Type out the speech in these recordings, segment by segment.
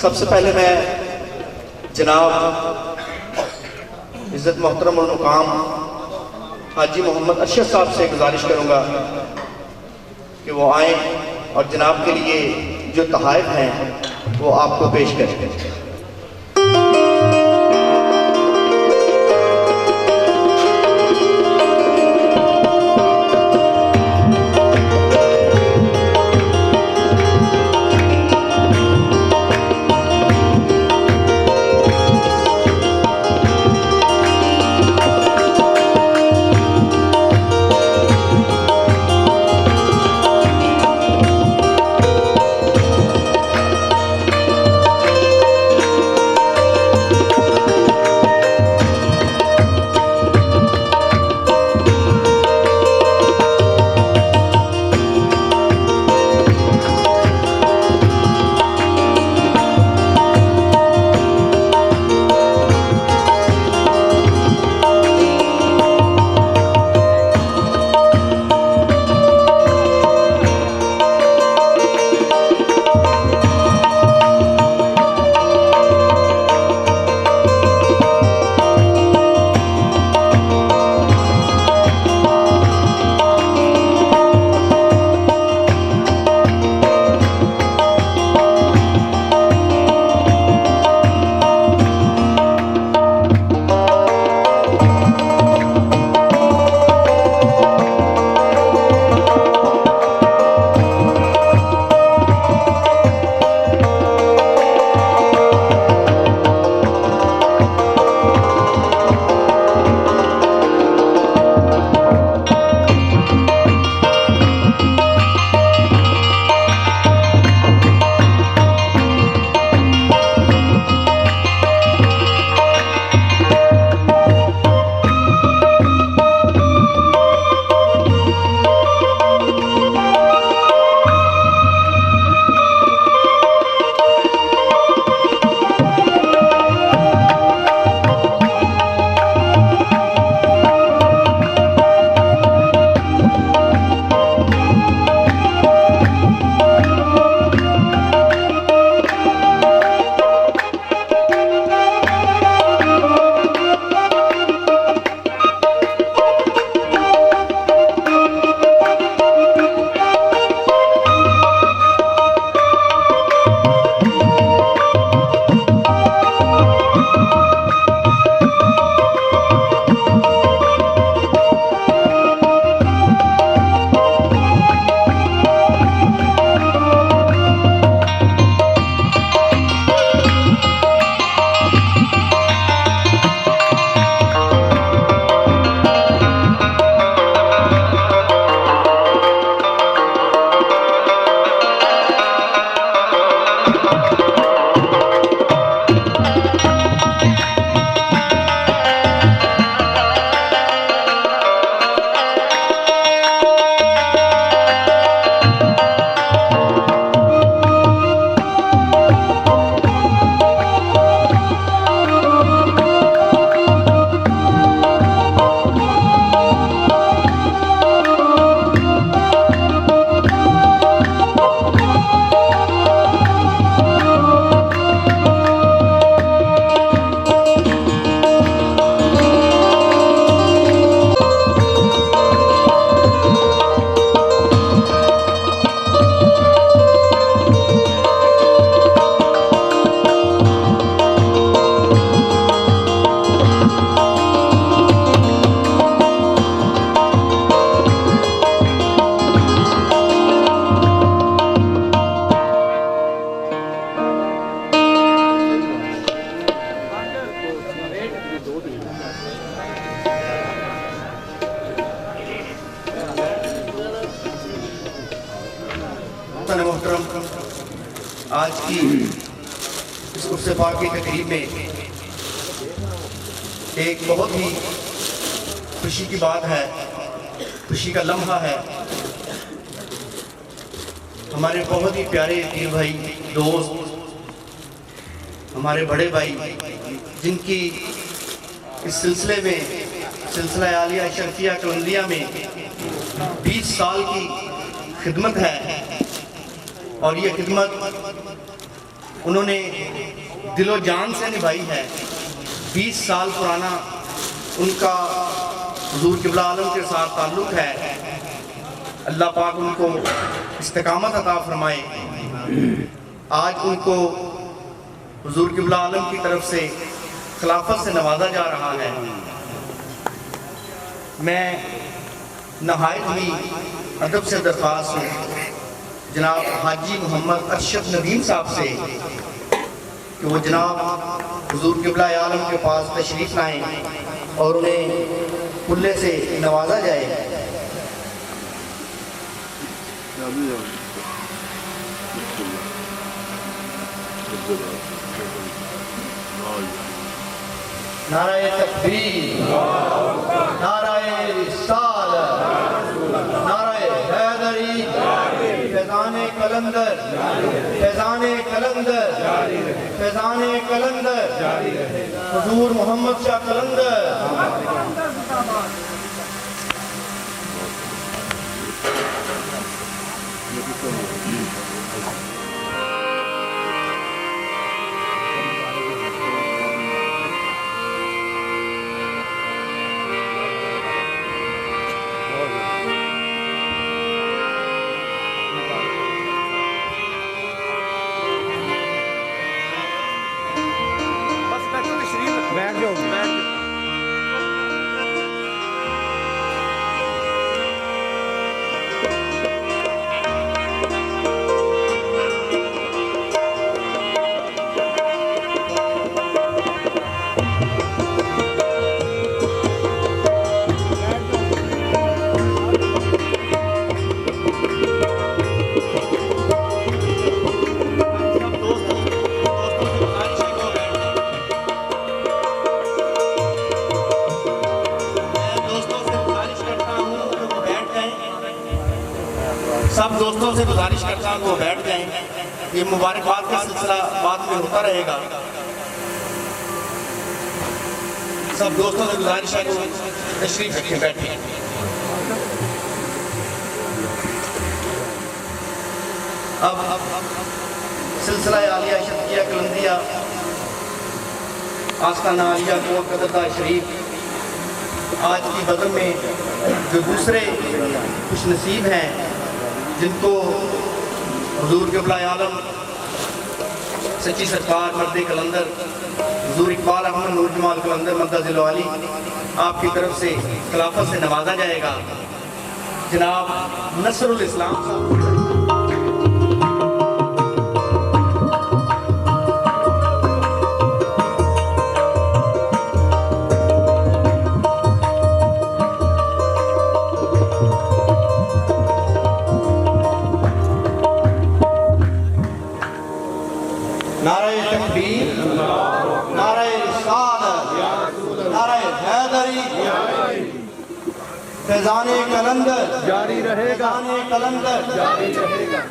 सबसे पहले मैं जनाब इज़्ज़त मोहतरम और मुकाम हाजी मोहम्मद अरशद साहब से गुजारिश करूँगा कि वो आए और जनाब के लिए जो तोहफ़े हैं वो आपको पेश करें। मोहतरम, आज की इस उर्से पाक की तकरीब में एक बहुत ही खुशी की बात है, खुशी का लम्हा है। हमारे बहुत ही प्यारे दीन भाई, दोस्त, हमारे बड़े भाई, जिनकी इस सिलसिले में, सिलसिला आलिया शरफिया कलंदिया में 20 साल की खिदमत है और ये खिदमत उन्होंने दिलो जान से निभाई है। 20 साल पुराना उनका हुजूर क़िबला आलम के साथ ताल्लुक़ है। अल्लाह पाक उनको इस्तिकामत अता फरमाए। आज उनको हुजूर क़िबला आलम की तरफ से खिलाफत से नवाजा जा रहा है। मैं नहायत ही अदब से दरख्वास्त हूँ जनाब हाजी मोहम्मद अरशद नदीम साहब से कि वो जनाब हुजूर क़िबला आलम के पास तशरीफ़ लाएँ और उन्हें कुल्ले से नवाजा जाए। नाराए तकबीर, नाराए रिसालत, नाराए हैदरी, फैज़ाने कलंदर, फैज़ाने कलंदर, फैज़ाने कलंदर, हुजूर मोहम्मद शाह कलंदर। सब दोस्तों से गुजारिश करता हूँ वो बैठ जाएं। ये मुबारकबाद का सिलसिला बाद में होता रहेगा। सब दोस्तों से गुजारिश है कि तशरीफ रखें, बैठें। अब सिलसिला आलिया शतकिया कलंदिया आस्ताना आलिया को कदरदा शरीफ आज की बदल में जो दूसरे खुश नसीब हैं जिनको हुजूर क़िबला आलम सच्ची सरकार मर्द कलंदर हुजूर इकबाल अहमद नूर जमाल कलंदर मद्दज़िल आली आपकी तरफ से खिलाफत से नवाजा जाएगा। जनाब नसरुल इस्लाम साहब। नाराए तकबीर, नाराए रिसालत, नाराए हैदरी, फैज़ाने कलंदर जारी रहेगा, फैज़ाने कलंदर जारी रहेगा।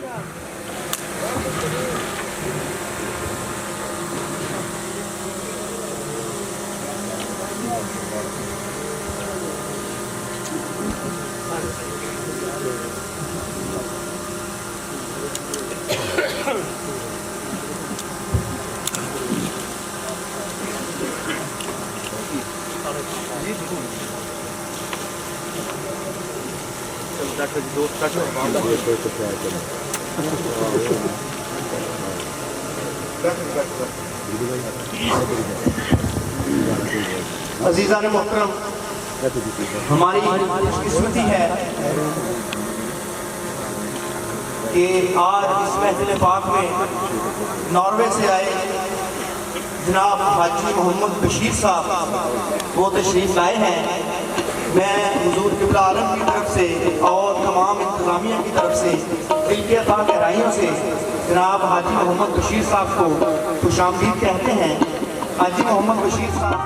अजीज़ान मोहतरम, हमारी खुशकिस्मती है कि आज इस महफिल पाक में नॉर्वे से आए जनाब हाजी मोहम्मद बशीर साहब वो तशरीफ़ लाए हैं। मैं हुजूर क़िबला आलम की तरफ से और तमाम इंतज़ामिया की तरफ से दिल के अता गहराइयों से जनाब हाजी मोहम्मद बशीर साहब को खुशामदीद कहते हैं। हाजी मोहम्मद बशीर साहब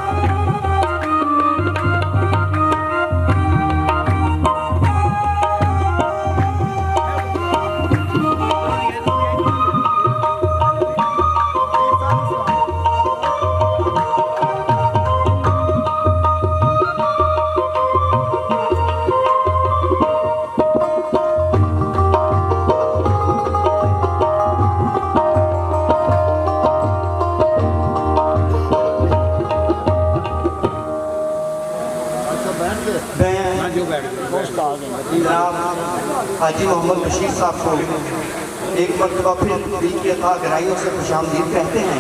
जनाब हाजी मोहम्मद बशीर साहब को एक मरतबा फिर दिल की अता गहराइयों से खुशामदीद कहते हैं।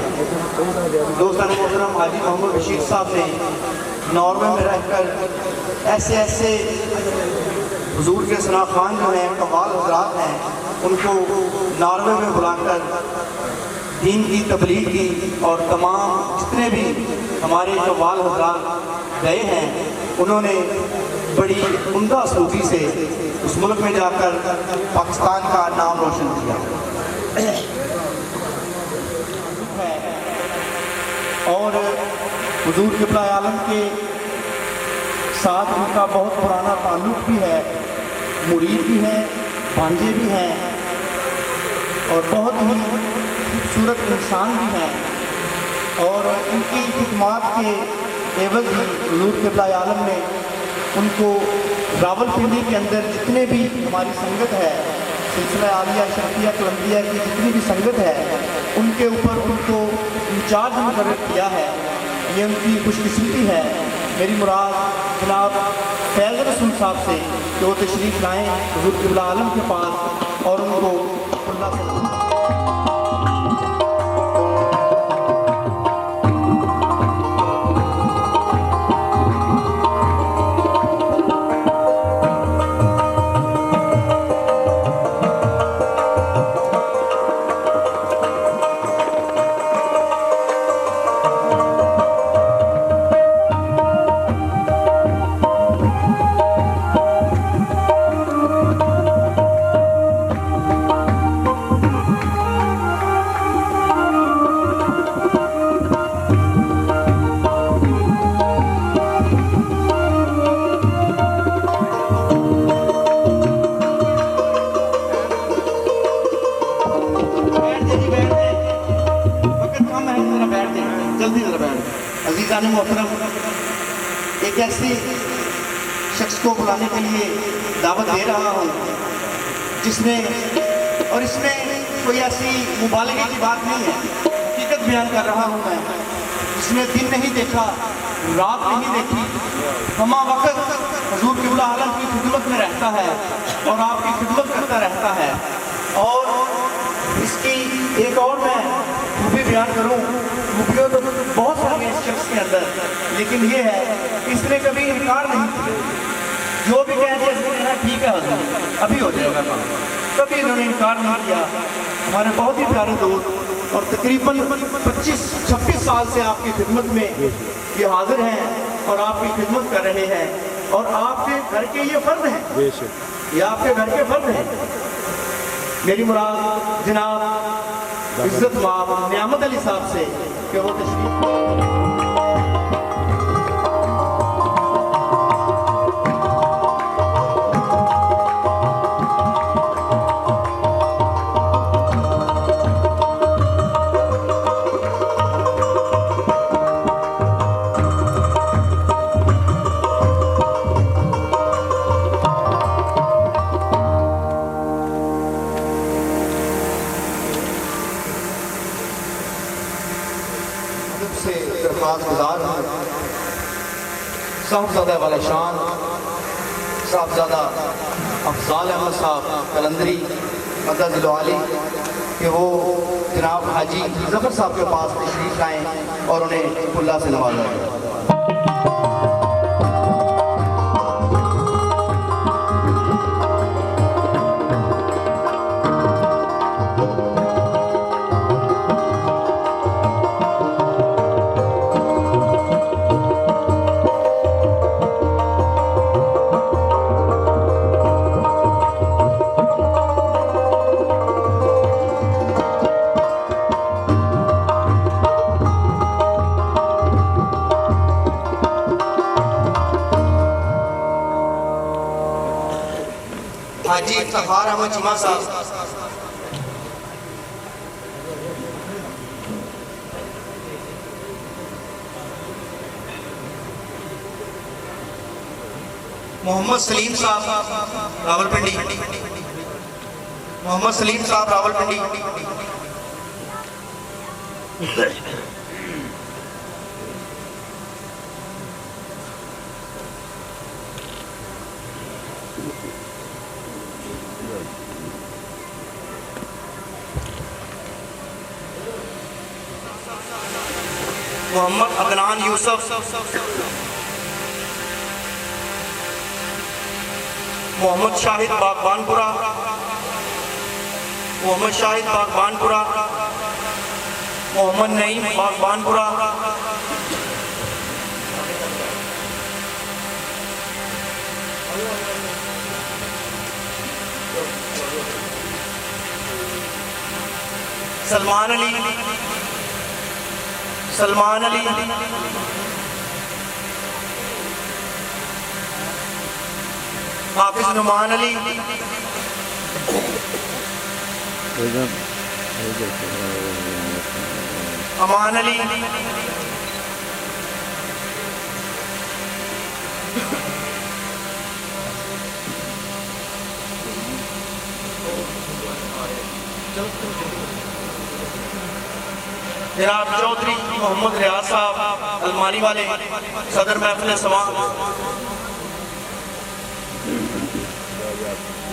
दोस्तान मोहतरम, हाजी मोहम्मद बशीर साहब ने नॉर्वे में रहकर ऐसे ऐसे हुजूर के सना खान जो हैं, कव्वाल हजरात हैं, उनको नॉर्वे में बुलाकर दीन की तबलीग की और तमाम जितने भी हमारे कव्वाल हजरात गए हैं उन्होंने बड़ी उम्दा सूफी से उस मुल्क में जाकर पाकिस्तान का नाम रोशन किया। और हुजूर क़िबला आलम के साथ उनका बहुत पुराना ताल्लुक़ भी है, मुरीद भी हैं, भांजे भी हैं और बहुत ही खूबसूरत इंसान भी हैं। और इनकी खिदमत के एवज़ ही हुजूर क़िबला आलम ने उनको रावलपिंडी के अंदर जितने भी हमारी संगत है, सिलसिला आलिया शर्फिया कलंदिया की जितनी भी संगत है, उनके ऊपर उनको इंचार्ज मुकर्रर किया है। ये उनकी खुशकिस्मती है। मेरी मुराद जनाब फैज़ रसूल साहब से कि वो तशरीफ़ लाएँ हुजूर क़िबला आलम के पास और उनको अल्लाह से मोहतरम एक ऐसे शख्स को बुलाने के लिए दावत दे रहा हूँ जिसने, और इसमें कोई ऐसी मुबालगे की बात नहीं है, हकीकत बयान कर रहा हूँ मैं, जिसने दिन नहीं देखा, रात नहीं देखी, हमा वक्त हुजूर क़िबला आलम की खिदमत में रहता है और आपकी खिदमत करता रहता है। और इसकी एक और मैं खूबी बयान करूँ, खूबियों तो बहुत सारी इस शख्स के अंदर, लेकिन ये है इसने कभी इनकार नहीं किया। जो भी कह दिया ठीक है अभी हो जाएगा काम, कभी इन्होंने इनकार नहीं किया। हमारे बहुत ही प्यारे दोस्त और तकरीबन 25-26 साल से आपकी खिदमत में ये हाजिर हैं और आपकी खिदमत कर रहे हैं और आपके घर के ये फर्द हैं, ये आपके घर के फर्द हैं। मेरी मुराद जनाब इज्जत माब नियामत अली साहब से कि वो तशरीफ से दरख्वास्त गुजार हूँ। साहबजादा वाला शान साहबजादा अफजाल अहमद साहब कलंदरी मदद आली कि वो जनाब हाजी ज़फ़र साहब के पास तशरीफ़ लाएँ और उन्हें खुल्ला से नवाजा। हाजी इफ्तिखार अहमद चीमा साहब, मोहम्मद सलीम साहब रावलपिंडी, मोहम्मद सलीम साहब रावलपिंडी, मोहम्मद अदनान यूसुफ, मोहम्मद शाहिद बागबानपुरा, मोहम्मद शाहिद बागबानपुरा, मोहम्मद नईम बागबानपुरा, सलमान अली, सलमान अली, हाफिज नुमान अली, अमान अली, जनाब चौधरी मोहम्मद रियाज साहब अलमारी वाले, सदर महफिल समा,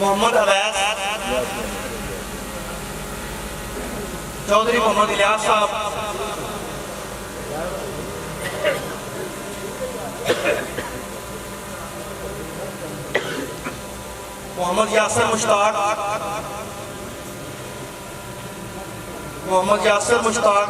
मोहम्मद अवैस, चौधरी मोहम्मद इलियास साहब, मोहम्मद यासर मुश्ताक, मोहम्मद यासर मुश्ताक,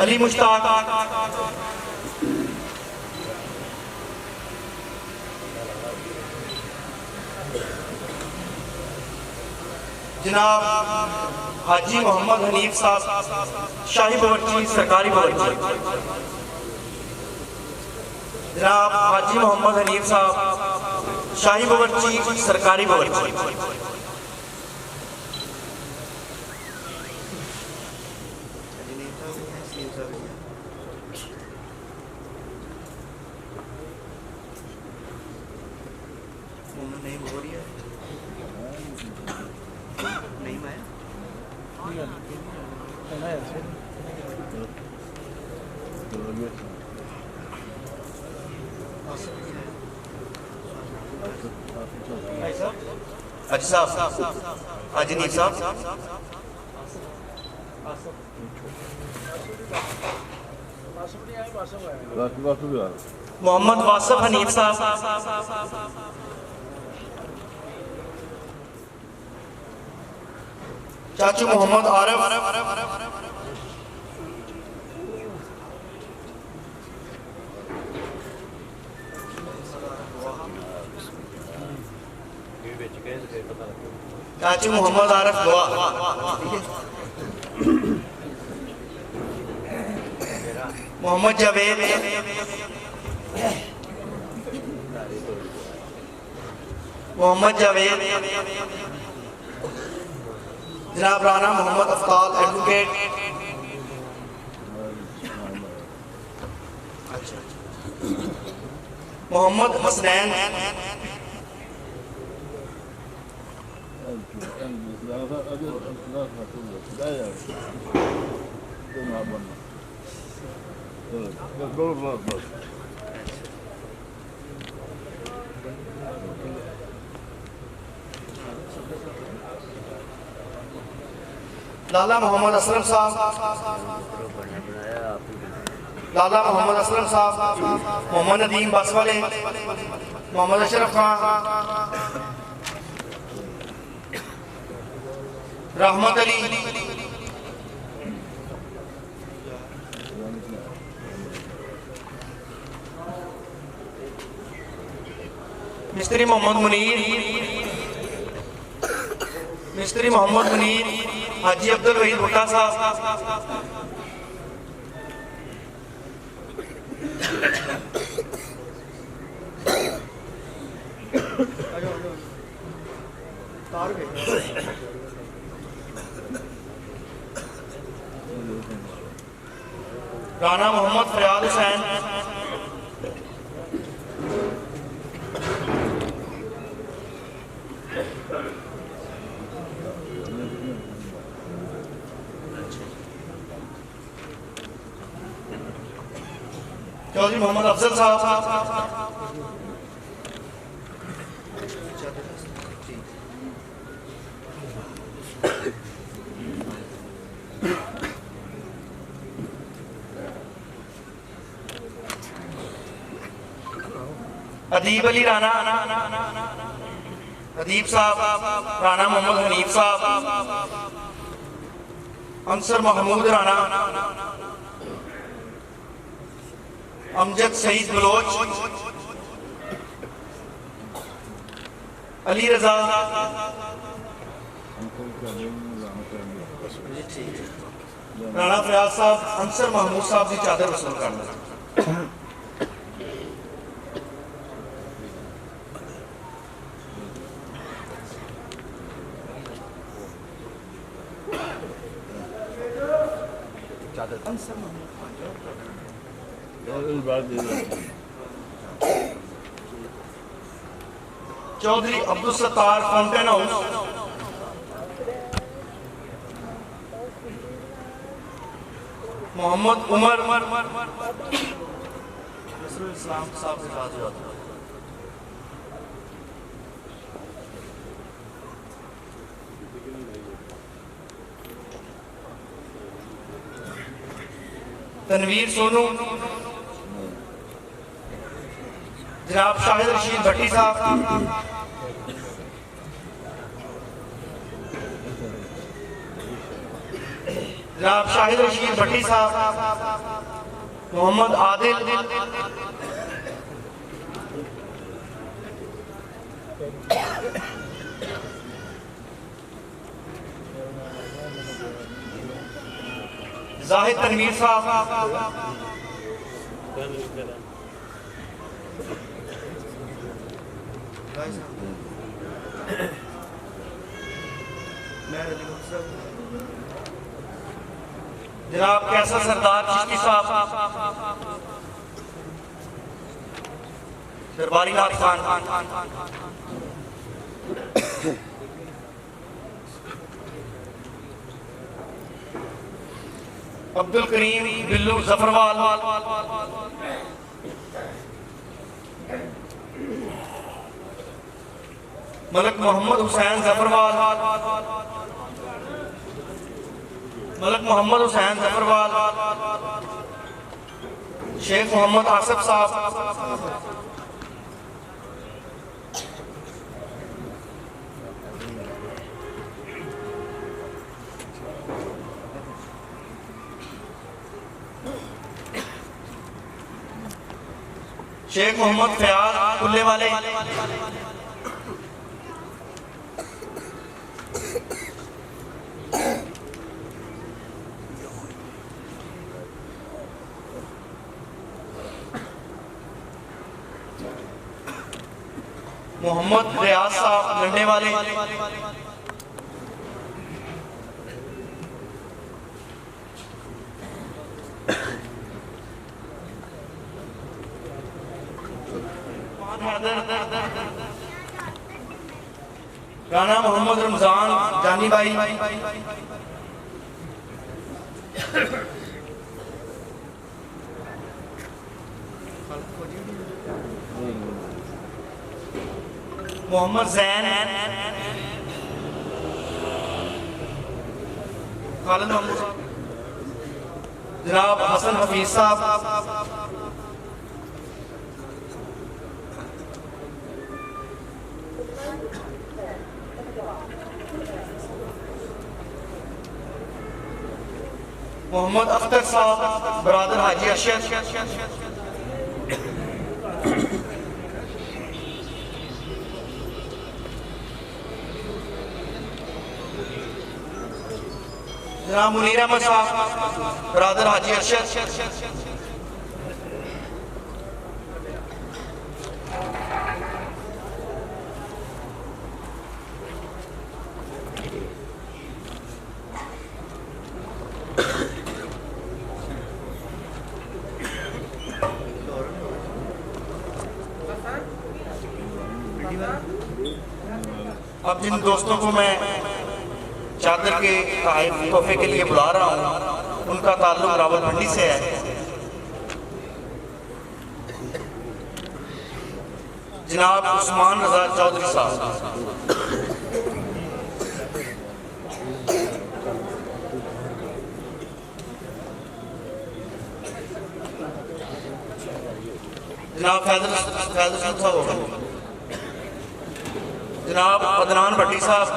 अली मुश्ताक, जनाब हाजी मोहम्मद हनीफ साहब शाही बावर्ची सरकारी बावर्ची, जनाब हाजी मोहम्मद हनीफ साहब शाही बावर्ची सरकारी बावर्ची, हाजी साहब, हाजी नीफ साहब, मोहम्मद वासिफ हनीफ साहब, चाचू मोहम्मद आरिफ, चाचू मोहम्मद आरिफ दुआ, मोहम्मद जावेद, मोहम्मद जावेद, जनाब राना मोहम्मद अफ्ताल एडवोकेट, मोहम्मद हसनैन, लाला मोहम्मद असलम साहब, लाला मोहम्मद असलम साहब, मोहम्मद नदीम बासवाले, मोहम्मद अशरफ खान, रहमत अली, मिस्त्री मोहम्मद मुनीर, मिस्त्री मोहम्मद मुनीर, हाजी अब्दुल वहीद भुट्टा साहब, राना मोहम्मद फरियाद हुसैन, चौधरी मोहम्मद अफजल साहब, अदीब अली राना, अदीब साहब, राना मोहम्मद हनीफ साहब, अंसर महमूद राना, अमजद सईद बलोच, अली रजा, राणा फयाज साहब, अंसर महमूद साहब की चादर वसूल करना। चौधरी अब्दुल सत्तार, फाउंटेन हाउस, मोहम्मद उमर, इस्लाम साहब से बात हुआ था। तनवीर सोनू, जनाब शाहिद रशीद भट्टी साहब, जनाब शाहिद रशीद भट्टी साहब, मोहम्मद आदिल, जाहिद तनवीर साहब, जनाब कैसा सरदार चिश्ती साहब, दरबारी नाथ खान, अब्दुल करीम बिल्लू जफरवाल, मलक मोहम्मद हुसैन जफरवाल, मलक मोहम्मद हुसैन जफरवाल, शेख मोहम्मद आसिफ साहब, शेख मोहम्मद फयाज कुल्ले वाले, मोहम्मद रियाज साहब लंडे वाले, राना मोहम्मद रमजान जानी भाई, मोहम्मद जैन, खालिद मोहम्मद, जनाब हसन हफीज साहब, मोहम्मद अख्तर साहब, बरादर हाजी अरशद, जनाब मुनीर अहमद साहब, बरादर हाजी अरशद, अब जिन दोस्तों को मैं चादर के तोहफे के लिए बुला रहा हूँ उनका ताल्लुक रावलपिंडी से है। जनाब उस्मान रजा चौधरी साहब, जनाब फैजल साहब हो गए, जनाब अदनान भट्टी साहब,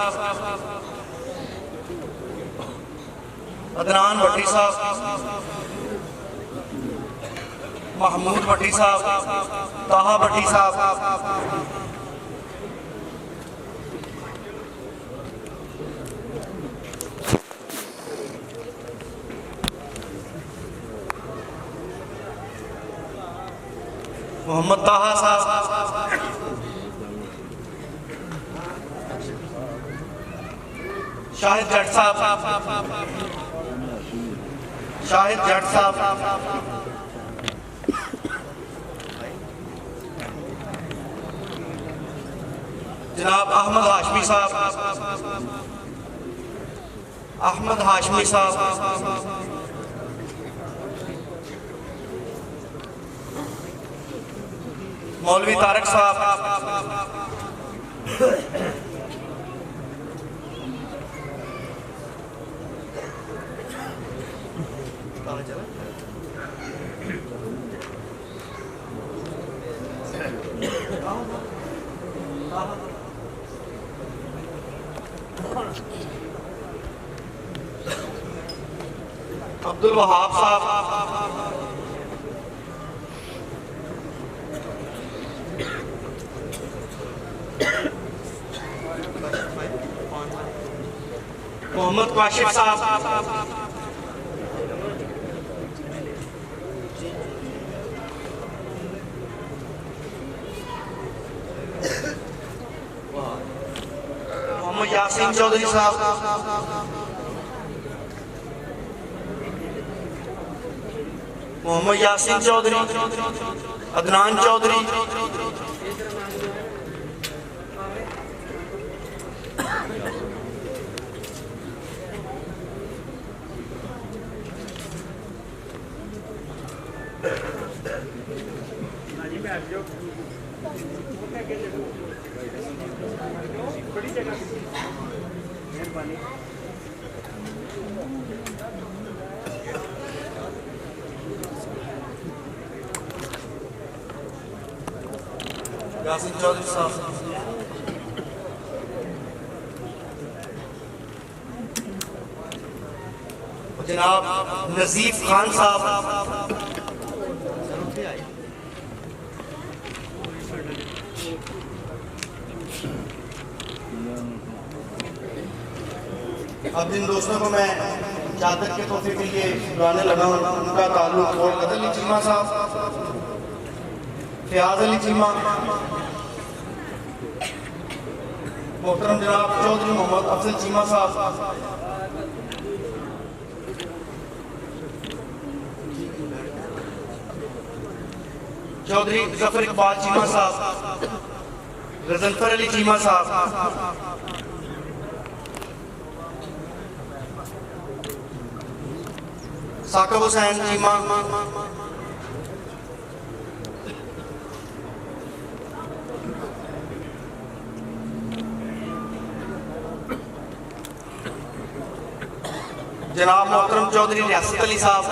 अदनान भट्टी साहब, महमूद भट्टी साहब, ताहा भट्टी साहब, मोहम्मद ताहा साहब, शाहिद जट साहब, शाहिद जट साहब, जनाब अहमद हाशमी साहब, अहमद हाशमी साहब, मौलवी तारक साहब, अब्दुल वहाब साहब, मोहम्मद काशिफ साहब, मोहम्मद यासीन चौधरी साहब, मोहम्मद यासीन चौधरी, अदनान चौधरी, यासीन चौधरी साहब, जनाब नजीफ खान साहब, अब जिन दोस्तों को मैं चादर के तोहफे के लिए बुलाने लगा हूँ उनका ताल्लुक और अली चीमा साहब, फयाज अली चीमा, मोहतरम जनाब चौधरी मोहम्मद अफजल चीमा साहब, चौधरी जफर इकबाल चीमा साहब, गजनफर अली चीमा साहब, साकिब हुसैन चीमा, जनाब मोहतरम चौधरी रियासत अली साहब,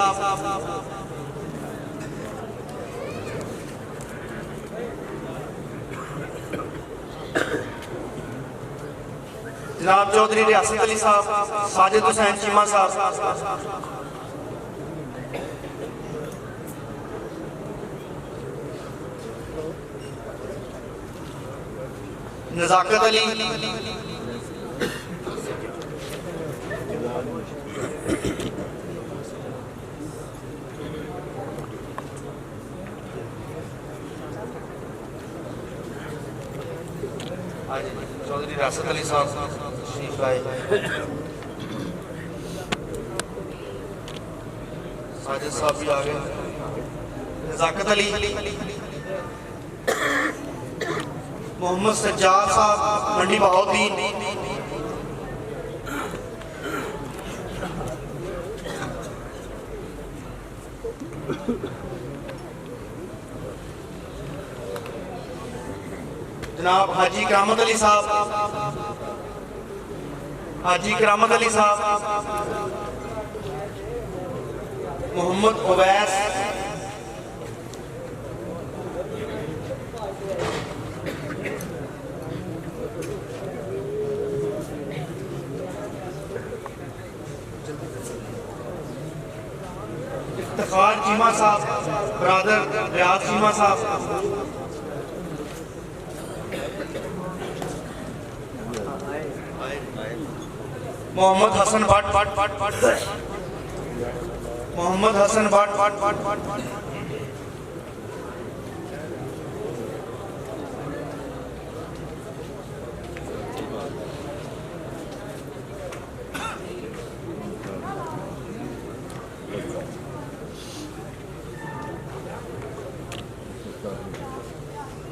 जनाब चौधरी रियासत अली साहब, साजिद हुसैन चीमा साहब, नजाकत अली, चौधरी रियासत अली साहब तशरीफ लाए, साजिद साहब भी आ गए, नजाकत अली, मोहम्मद सज्जाद साहब मंडी बहाउद्दीन, जनाब हाजी करामत अली साहब, हाजी करामत अली साहब, मोहम्मद उवैस, इफ्तिखार चीमा साहब, ब्रादर रियाज चीमा साहब, मोहम्मद हसन भट्ट, मोहम्मद हसन भट्ट,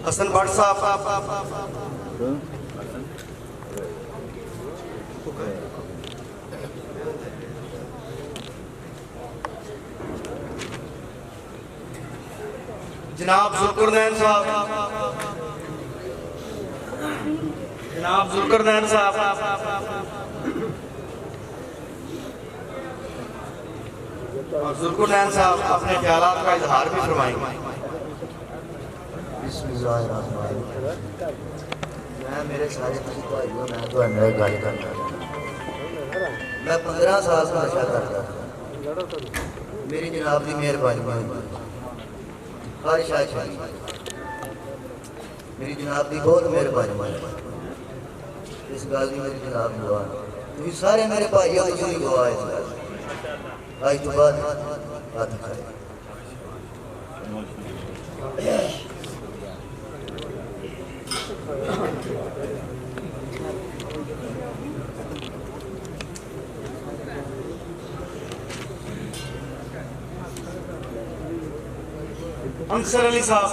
हसन भट्ट साहब, जनाब जुल्करनैन साहब, जनाब जुल्करनैन साहब और जुल्करनैन साहब अपने ख्यालात का इजहार भी फरमाएंगे। मैं मेरे सारे भाइयों मैं तो अंदर गल करना, मैं 15 साल से नशा करता था, मेरी जनाब की मेहरबानी हर शायद मेरी जनाब की बहुत मेहरबानी, इस गल की मेरी जनाब गवाह, तुम सारे मेरे भाइयों की गवाह इस गल, अज तो बाद हथ खड़े। अंसर अली साहब,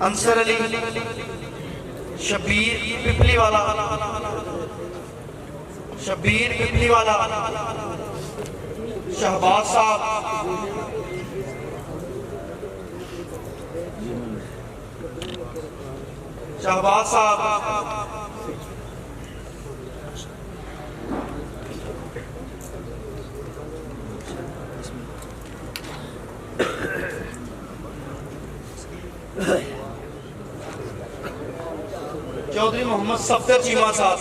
अंसर अली, शबीर पिपली वाला, शबीर पिपली वाला, शहबाज साहब, शहबाज साहब, चौधरी मोहम्मद सफदर चीमा साहब,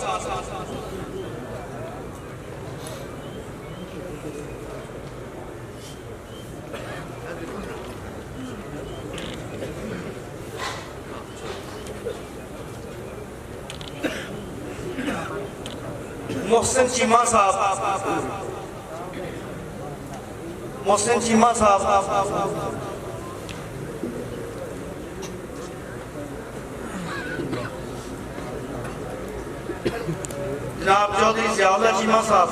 मोहसिन चीमा साहब, मोहसिन चीमा साहब, जनाब चौधरी जियाउल्लाह चीमा साहब,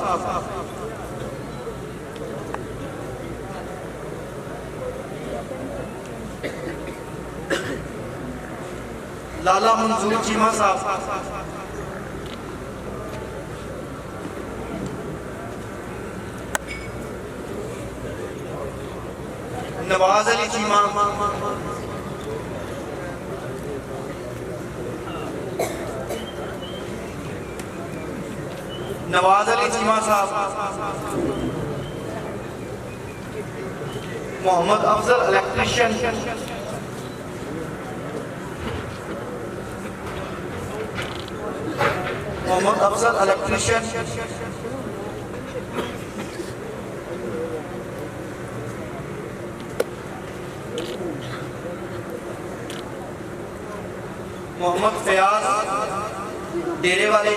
लाला मंजूर चीमा साहब, नवाज अली चीमा, नवाज अली चीमा साहब, मोहम्मद अफजल इलेक्ट्रिशियन, मोहम्मद अफजल इलेक्ट्रिशियन, मोहम्मद फयाज डेरे वाले,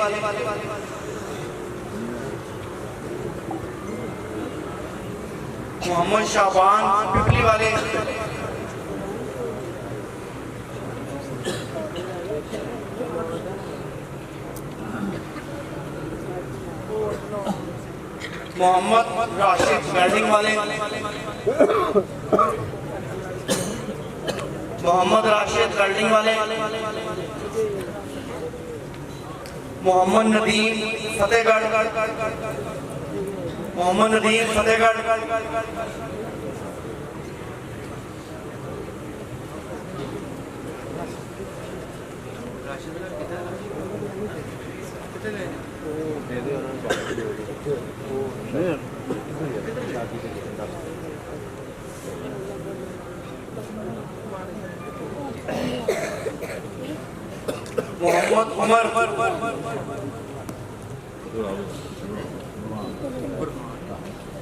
मोहम्मद शाबान पिपली वाले, मोहम्मद राशिद वेल्डिंग वाले, मोहम्मद राशिद वेल्डिंग वाले, मोहम्मद नदीम फतेहगढ़, मोहम्मद नदीम फतेहगढ़, मोहम्मद उमर,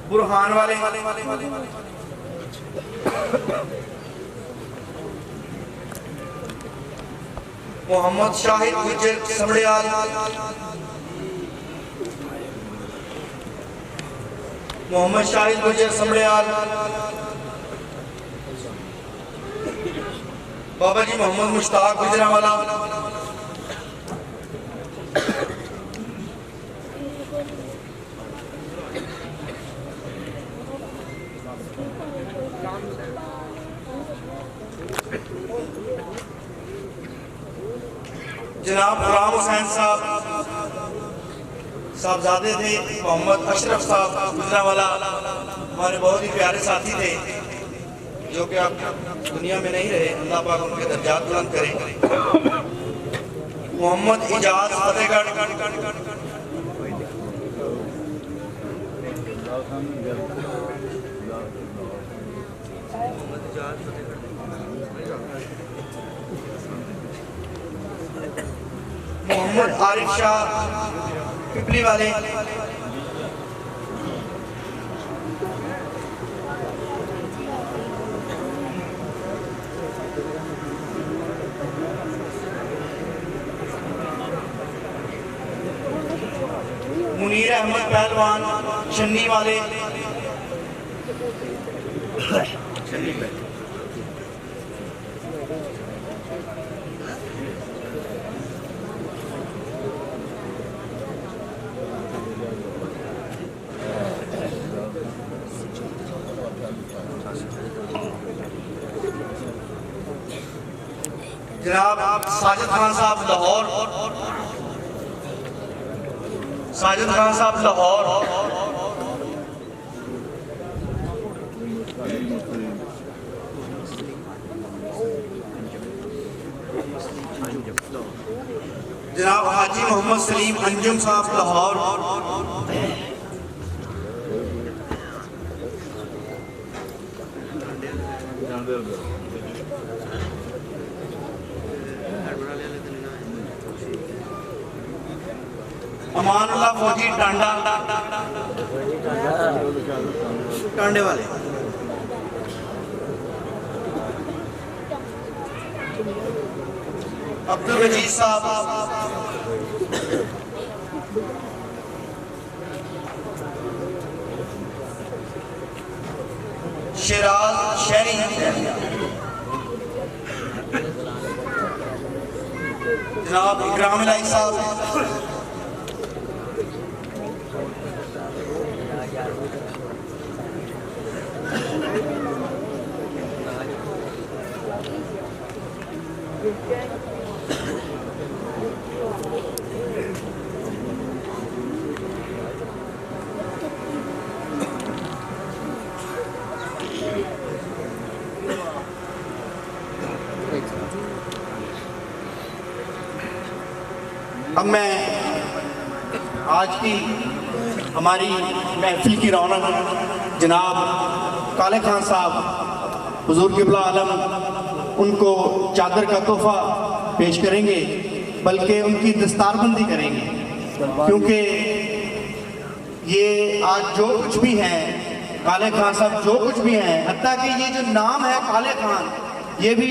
बुरहान वाले, मोहम्मद शाहिद गुज्जर समड़ियाल, मोहम्मद शाहिद गुज्जर समड़ियाल, बाबा जी मोहम्मद मुश्ताक गुजरांवाला, जनाब गुलाम हुसैन साहब साहबजादे थे, मोहम्मद अशरफ साहब गुजरांवाला हमारे बहुत ही प्यारे साथी थे जो कि अब दुनिया में नहीं रहे, अल्लाह पाक उनके दर्जात बुलंद करे। मोहम्मद इजाज फतेहगढ़, मोहम्मद आरिफ शाह पिपली वाले, मुनीर अहमद पहलवान छन्नी वाले, जनाब साजिद खान साहब लाहौर, साजिद खान साहब लाहौर, जनाब हाजी मोहम्मद सलीम अंजुम साहब लाहौर, अमानुल्लाह फौजी टांडा, टांडे वाले, अब्दुल रजीज साहब, शिराज शहरी, जनाब इकराम इलाही साहब, अब मैं आज की हमारी महफिल की रौनक जनाब काले खान साहब हुजूर क़िबला आलम उनको चादर का तोहफा पेश करेंगे, बल्कि उनकी दस्तारबंदी करेंगे, क्योंकि ये आज जो कुछ भी हैं काले खान साहब, जो कुछ भी हैं, हत्ता कि ये जो नाम है काले खान, ये भी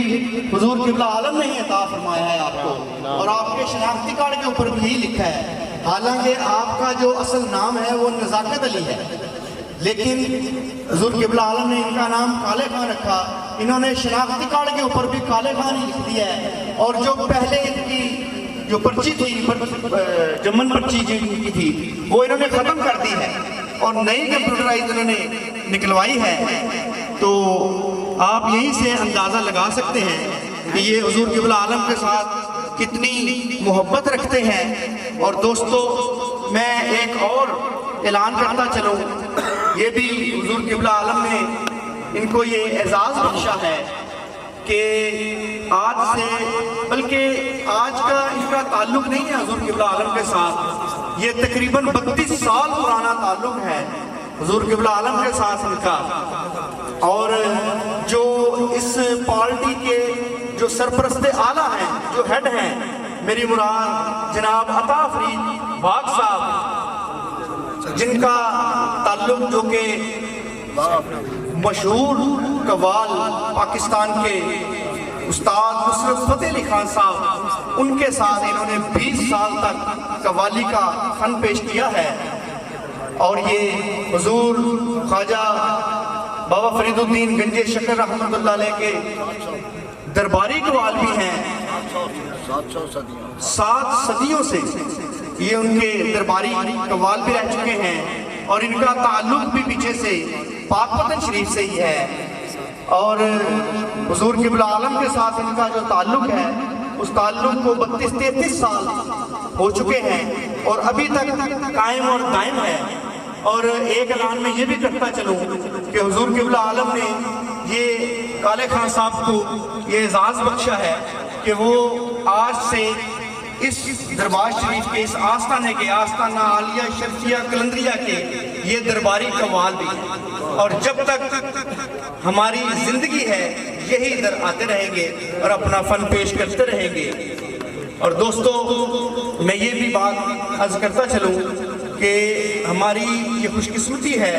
हुजूर क़िबला आलम ने ही अता फरमाया है आपको, और आपके शनाख्ती कार्ड के ऊपर भी यही लिखा है। हालांकि आपका जो असल नाम है वो नज़ाकत अली है, लेकिन हुजूर क़िबला आलम ने इनका नाम काले खान रखा। इन्होंने शनाख्ती कार्ड के ऊपर भी काले खान ही लिख दिया है, और जो पहले इनकी जो पर्ची थी, जमन पर्ची जो इनकी थी, वो इन्होंने ख़त्म कर दी है और नई कंप्यूटराइज इन्होंने निकलवाई है। तो आप यहीं से अंदाज़ा लगा सकते हैं कि ये हुजूर क़िबला आलम के साथ कितनी मोहब्बत रखते हैं। और दोस्तों, मैं एक और ऐलान करता चलूँ, ये भी हुजूर क़िबला आलम ने इनको ये एजाज़ बख्शा है कि आज से, बल्कि आज का इनका ताल्लुक़ नहीं है हुजूर क़िबला आलम के साथ, ये तकरीबन 32 साल पुराना ताल्लुक़ है हुजूर क़िबला आलम के साथ इनका। और जो इस पार्टी के जो सरपरस्ते आला हैं, जो हेड हैं, मेरी मुराद जनाब अता फरीद बाग साहब, जिनका ताल्लुक जो कि मशहूर कव्वाल पाकिस्तान के उस्ताद नुसरत फ़तेह अली खान साहब, उनके साथ इन्होंने 20 साल तक कव्वाली का फन पेश किया है। और ये हुजूर ख्वाजा बाबा फरीदुद्दीन गंजे शकर रहमतुल्लाह अलैह के दरबारी कव्वाल भी हैं। 7 सदियों से ये उनके दरबारी कव्वाल भी रह चुके हैं और इनका ताल्लुक भी पीछे से पाकपतन शरीफ से ही है। और हुजूर क़िबला आलम के साथ इनका जो ताल्लुक है, उस ताल्लुक को 32-33 साल हो चुके हैं और अभी तक कायम और दायम है। और एक ऐलान में ये भी करता चलूँ कि हुजूर क़िबला आलम ने ये काले खान साहब को ये एजाज़ बख्शा है कि वो आज से इस दरबार शरीफ के इस आस्थाने के आस्थाना आलिया शर्फिया कलंदरिया के ये दरबारी कव्वाल भी, और जब तक हमारी ज़िंदगी है यही इधर आते रहेंगे और अपना फ़न पेश करते रहेंगे। और दोस्तों, मैं ये भी बात अर्ज़ करता चलूँ कि हमारी ये खुशकिस्मती है।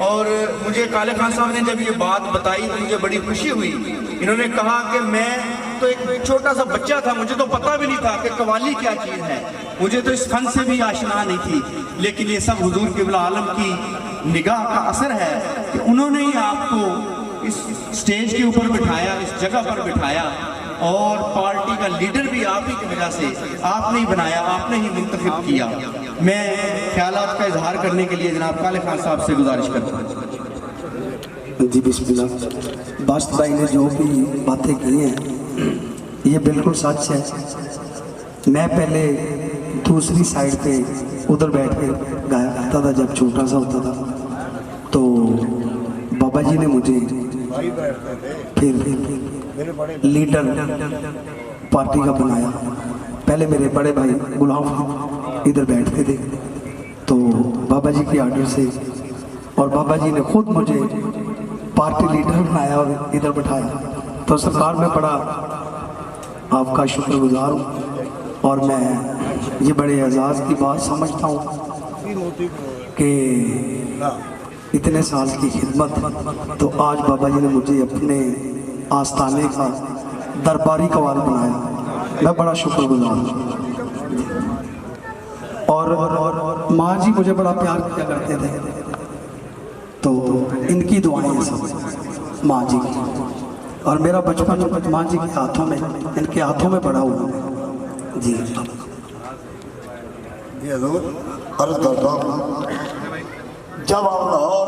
और मुझे काले खान साहब ने जब ये बात बताई तो मुझे बड़ी खुशी हुई। इन्होंने कहा कि मैं तो एक छोटा सा बच्चा था, मुझे तो पता भी नहीं था कि कव्वाली क्या चीज़ है, मुझे तो इस फन से भी आशना नहीं थी। लेकिन ये सब हुजूर क़िबला आलम की निगाह का असर है कि उन्होंने ही आपको इस स्टेज के ऊपर बिठाया, इस जगह पर बिठाया, और पार्टी का लीडर भी आप ही की वजह से आपने ही बनाया, आपने ही मुंतखब किया। मैं ख्यालात का इजहार करने के लिए जनाब काले खान साहब से गुजारिश करता हूँ। जी बिस्मिल्लाह। बास्ट भाई ने जो भी बातें की हैं ये बिल्कुल सच है। मैं पहले दूसरी साइड पे उधर बैठ के गाया करता था जब छोटा सा होता था, तो बाबा जी ने मुझे फिर लीडर पार्टी का बनाया। पहले मेरे बड़े भाई गुलाम इधर बैठते थे, तो बाबा जी के आर्डर से और बाबा जी ने खुद मुझे पार्टी लीडर बनाया और इधर बैठाया। तो सरकार में बड़ा आपका शुक्रगुजार हूँ और मैं ये बड़े एजाज़ की बात समझता हूँ कि इतने साल की खिदमत, तो आज बाबा जी ने मुझे अपने आस्थाने का दरबारी कव्वाल बनाया, मैं बड़ा शुक्रगुजार हूँ। और माँ जी मुझे बड़ा प्यार किया करते थे, तो इनकी दुआएं हैं सब माँ जी की। और मेरा बचपन माँ जी के हाथों में, इनके हाथों में पड़ा हुआ जी। ये अर्ज करता हूँ, जब आप लाहौर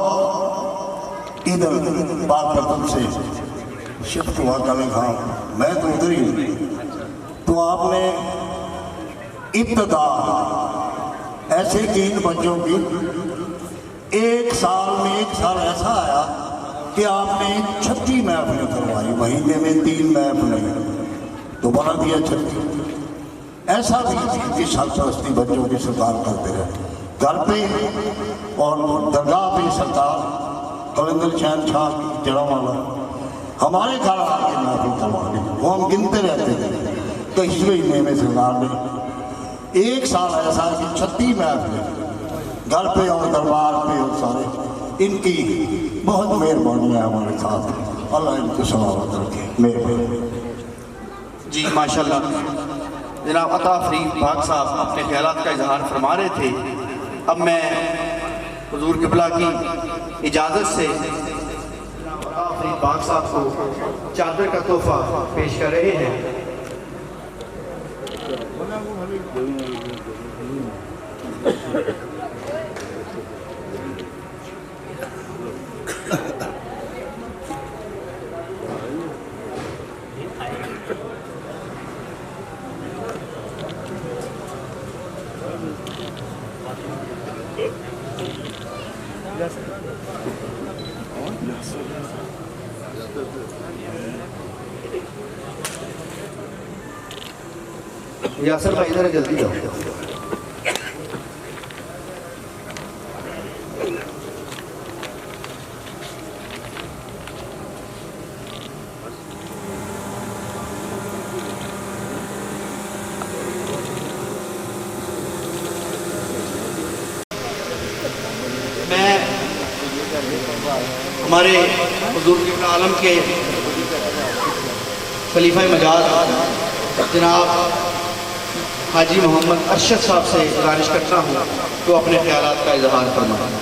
इधर पाकपतन से शिफ्ट हुआ काले खान, मैं तो उधर ही हूँ, तो आपने इब्तदा ऐसे 3 बच्चों की एक साल ऐसा आया कि आपने 36 महफिलें करवाई, महीने में 3 महफिलें, दोबारा दिया 36। ऐसा भी कि सरपरस्ती बच्चों की सरकार करते रहे, घर पे और दरगाह पे सरकार कलंदर शहनशाह जड़ावाला हमारे घर आके महफिल करवाने, वो हम गिनते रहते थे। तो इस महीने में सरकार ने एक साल ऐसा कि 36 महफिलें घर पे और दरबार पे और सारे, इनकी बहुत मेहरबानी है हमारे साथ, अल्लाह इनको सलामत रखे। मेहरबानी जी माशाल्लाह। जनाब अता फरीद भाग साहब अपने ख्यालात का इजहार फरमा रहे थे। अब मैं हुजूर क़िबला की इजाज़त से अता फरीद भाग साहब को चादर का तोहफा पेश कर रहे हैं। यासर भाई इधर जल्दी जाओ। मैं हमारे हुजूर क़िबला आलम के खलीफा मजाद जनाब हाजी मोहम्मद अरशद साहब से गुजारिश करता हूँ तो अपने ख्यालात का इजहार फरमाएं।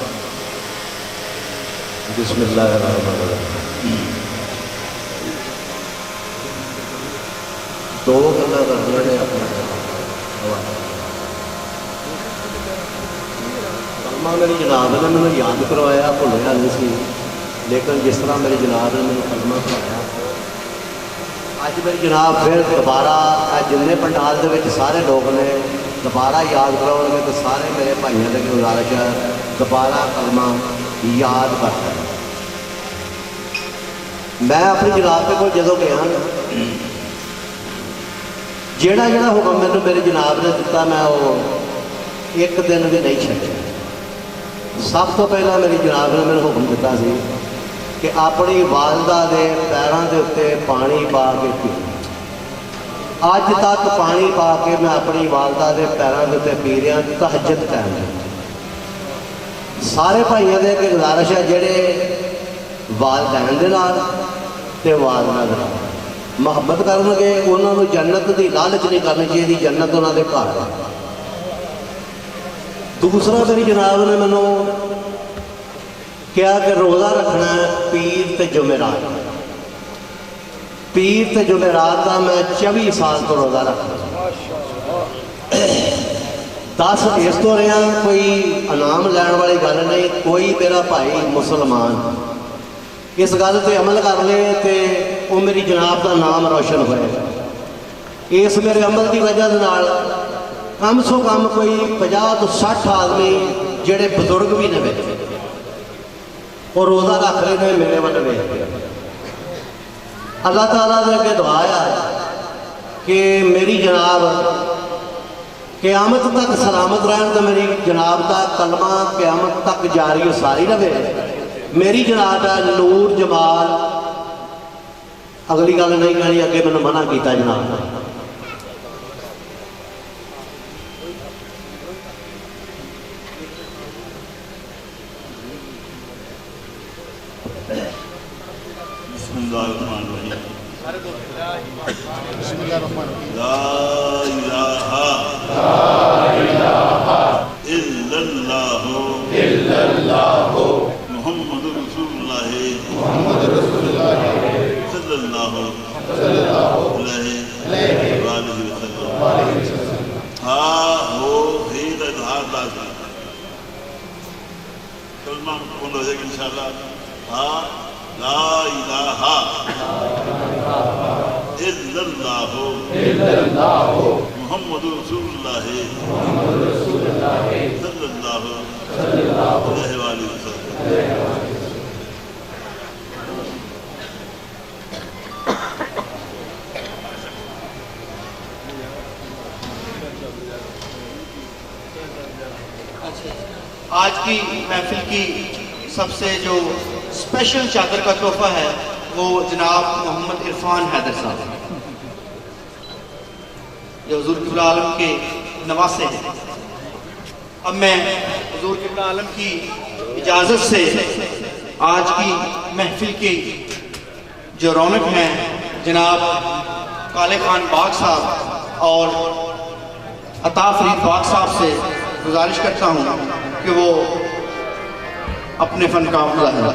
बिस्मिल्लाहिर्रहमानिर्रहीम। दो गल्लां करनियां ने अपना कलमा मेरी जनाब ने मैंने याद करवाया, भुलिया नहीं सी, लेकिन जिस तरह मेरी जनाब ने मैंने कलमा पढ़ाया अज मेरी जनाब फिर दोबारा जिन्ने पंडाल दे विच सारे लोग ने दोबारा याद कराउणगे तो सारे मेरे भाइयों की गुजारिश है दोबारा कलमा याद करता। मैं अपनी जनाब के कोल जदों गया जेड़ा जेड़ा हुक्म मैंने मेरे जनाब ने दिता मैं वो एक दिन भी नहीं छड्डिया। सब तो पहला मेरी जनाब ने मैंने हुक्म दिता सी कि अपनी वालदा के पैरों के उत्ते पानी पा के पी। अज तक पानी पा के मैं अपनी वालदा के पैरों के उत्ते पी रहा तहज्जुद टाइम। सारे भाइयों के एक गुजारिश है जेड़े वालदैन दे नाल ते वालदा दे नाल मुहब्बत करनगे उन्होंने जन्नत की लालच नहीं करनी चाहिए, जन्नत उन्होंने घर है। दूसरा मेरी जनाब ने मैनू क्या कि रोज़ा रखना है पीर ते जुमेरात। पीर ते जुमेरात का मैं 24 साल तो रोज़ा रखना। 10 इस तो रहा कोई इनाम लैन वाली गल नहीं। कोई मेरा भाई मुसलमान इस गल पर अमल कर ले तो वो मेरी जनाब का नाम रोशन होएगा। इस मेरे अमल की वजह नाल कम सो कम कोई 50 तो 60 आदमी जेड़े बजुर्ग भी ने वो रोज़ा रख रहे हैं मेरे वाल वेख के। अल्लाह ताला दे अगे दुआ है कि मेरी जनाब क़यामत तक सलामत रहन तो मेरी जनाब का कलमा क़यामत तक जारी सारी रहे। मेरी जनाब का नूर जमाल अगली गल नहीं कहनी, अगे मैंने मना किया जनाब। आज की महफिल की सबसे जो स्पेशल चादर का तोहफा है वो जनाब मोहम्मद इरफान हैदर साहब जो हुजूर क़िबला आलम के नवासे हैं। अब मैं हुजूर क़िबला आलम की इजाज़त से आज की महफिल की जो रौनक है जनाब काले खान बाग साहब और अता फरीद बाग साहब से गुजारिश करता हूँ कि वो अपने फन का मुज़ाहिरा